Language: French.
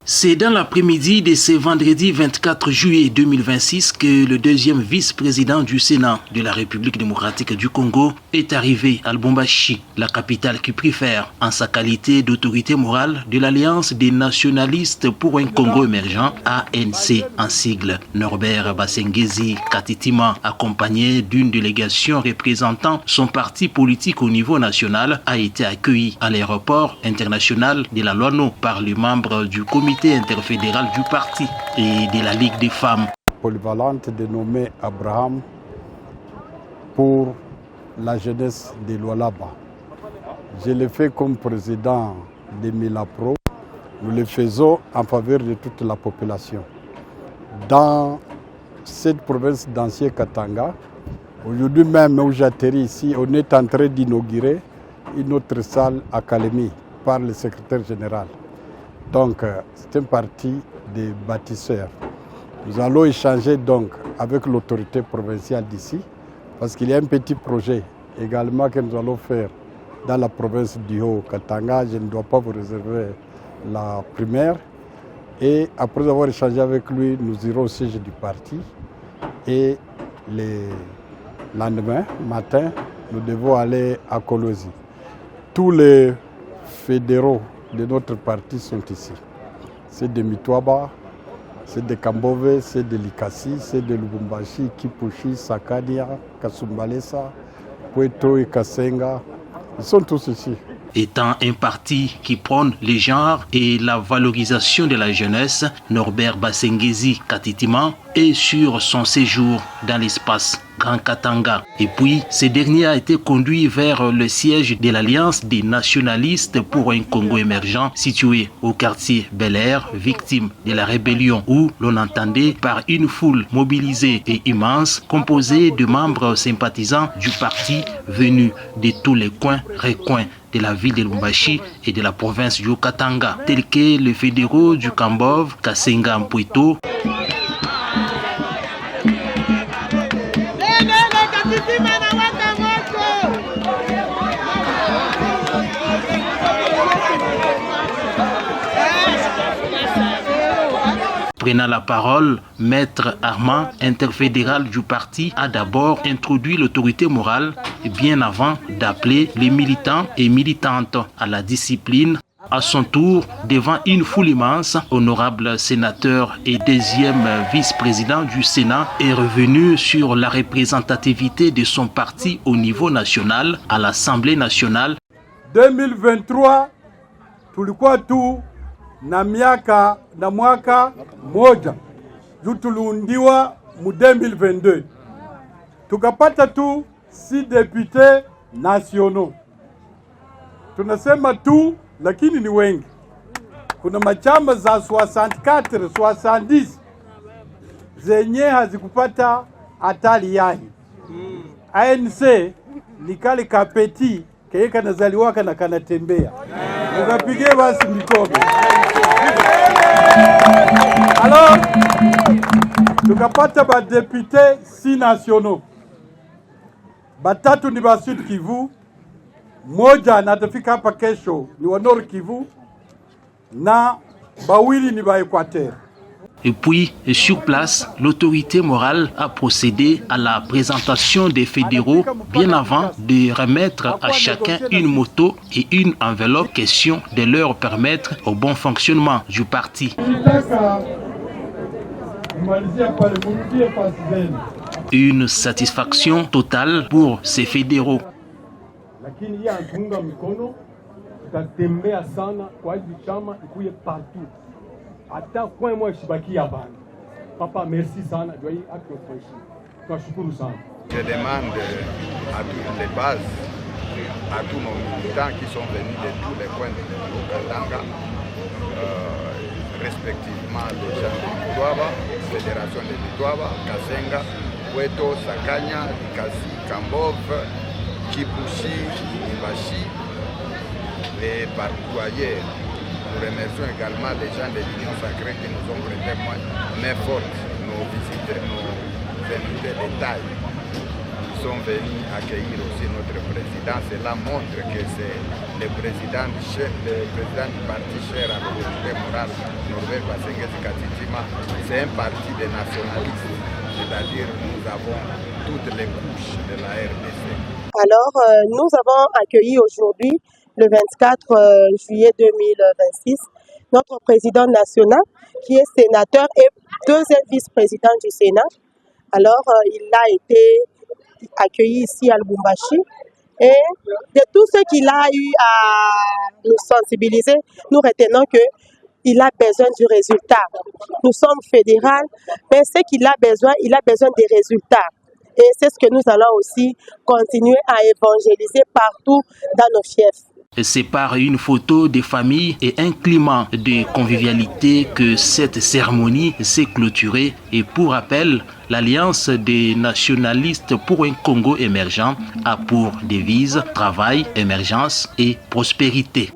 C'est dans l'après-midi de ce vendredi 24 juillet 2026 que le deuxième vice-président du Sénat de la République démocratique du Congo est arrivé à Lubumbashi, la capitale qui préfère, en sa qualité d'autorité morale de l'Alliance des nationalistes pour un Congo émergent, ANC en sigle. Norbert Basengezi Katitima, accompagné d'une délégation représentant son parti politique au niveau national, a été accueilli à l'aéroport international de la Loano par les membres du comité interfédéral du parti et de la Ligue des femmes. Polyvalente dénommée Abraham pour la jeunesse de Lualaba. Je le fais comme président de Milapro. Nous le faisons en faveur de toute la population. Dans cette province d'Ancien Katanga, aujourd'hui même où j'atterris ici, on est en train d'inaugurer une autre salle académie par le secrétaire général. Donc, c'est une partie des bâtisseurs. Nous allons échanger donc avec l'autorité provinciale d'ici, parce qu'il y a un petit projet également que nous allons faire dans la province du Haut-Katanga. Je ne dois pas vous réserver la primaire. Et après avoir échangé avec lui, nous irons au siège du parti. Et le lendemain matin, nous devons aller à Kolosi. Tous les fédéraux de notre parti sont ici. C'est de Mitwaba, c'est de Kambove, c'est de Likasi, c'est de Lubumbashi, Kipushi, Sakadia, Kasumbalesa, Pweto et Kasenga. Ils sont tous ici. Étant un parti qui prône les genres et la valorisation de la jeunesse, Norbert Basengezi Katitima est sur son séjour dans l'espace Grand Katanga. Et puis, ce dernier a été conduit vers le siège de l'Alliance des nationalistes pour un Congo émergent situé au quartier Bel Air, victime de la rébellion, où l'on entendait par une foule mobilisée et immense, composée de membres sympathisants du parti venus de tous les recoins de la ville de Lubumbashi et de la province du Haut-Katanga, tels que les fédéraux du Kambove, Kasenga Mpweto, Prenant la parole, Maître Armand, interfédéral du parti, a d'abord introduit l'autorité morale bien avant d'appeler les militants et militantes à la discipline. À son tour, devant une foule immense, honorable sénateur et deuxième vice-président du Sénat est revenu sur la représentativité de son parti au niveau national à l'Assemblée nationale. 2023 tulikuwa tu na miaka na mwaka moja tulundiwa mu 2022 tukapata tu 6 députés nationaux. Tunasema tu lakini ni wengi. Kuna machama za 64 70 zenye hazikupata hatari yahi. ANC ni kale kapeti keye kanazaliwaka na kanatembea. Mukapige basi mikono. Alors, tukapata ba députés 6 nationaux. Batatu ni ba Sud Kivu, moja na atafika hapa kesho ni wa Nord Kivu na bawili ni ba Équateur. Et puis, sur place, l'autorité morale a procédé à la présentation des fédéraux bien avant de remettre à chacun une moto et une enveloppe, question de leur permettre au bon fonctionnement du parti. Une satisfaction totale pour ces fédéraux. Hata kwa mwa shibaki ya bana. Papa, merci sana. Je demande à toutes les bases, à tous nos militants qui sont venus de tous les coins de Katanga, respectivement les gens de Mitwaba, Fédération de Mitwaba, Kasenga, Pweto, Sakanya, Likasi, Kambove, Kipushi, Ibashi et partout ailleurs. Nous remercions également les gens de l'Union sacrée qui nous ont prêté main forte, nos visiteurs, nos invités de taille. Ils sont venus accueillir aussi notre président. Cela montre que c'est le président du parti cher à l'autorité morale, Norbert Basengezi Katitima. C'est un parti de nationalistes, c'est-à-dire nous avons toutes les couches de la RDC. Alors, nous avons accueilli aujourd'hui, le 24 juillet 2026, notre président national, qui est sénateur et deuxième vice-président du Sénat. Alors, il a été accueilli ici à Lubumbashi. Et de tout ce qu'il a eu à nous sensibiliser, nous retenons qu'il a besoin du résultat. Nous sommes fédérales, mais ce qu'il a besoin des résultats. Et c'est ce que nous allons aussi continuer à évangéliser partout dans nos fiefs. C'est par une photo des familles et un climat de convivialité que cette cérémonie s'est clôturée. Et pour rappel, l'Alliance des nationalistes pour un Congo émergent a pour devise travail, émergence et prospérité.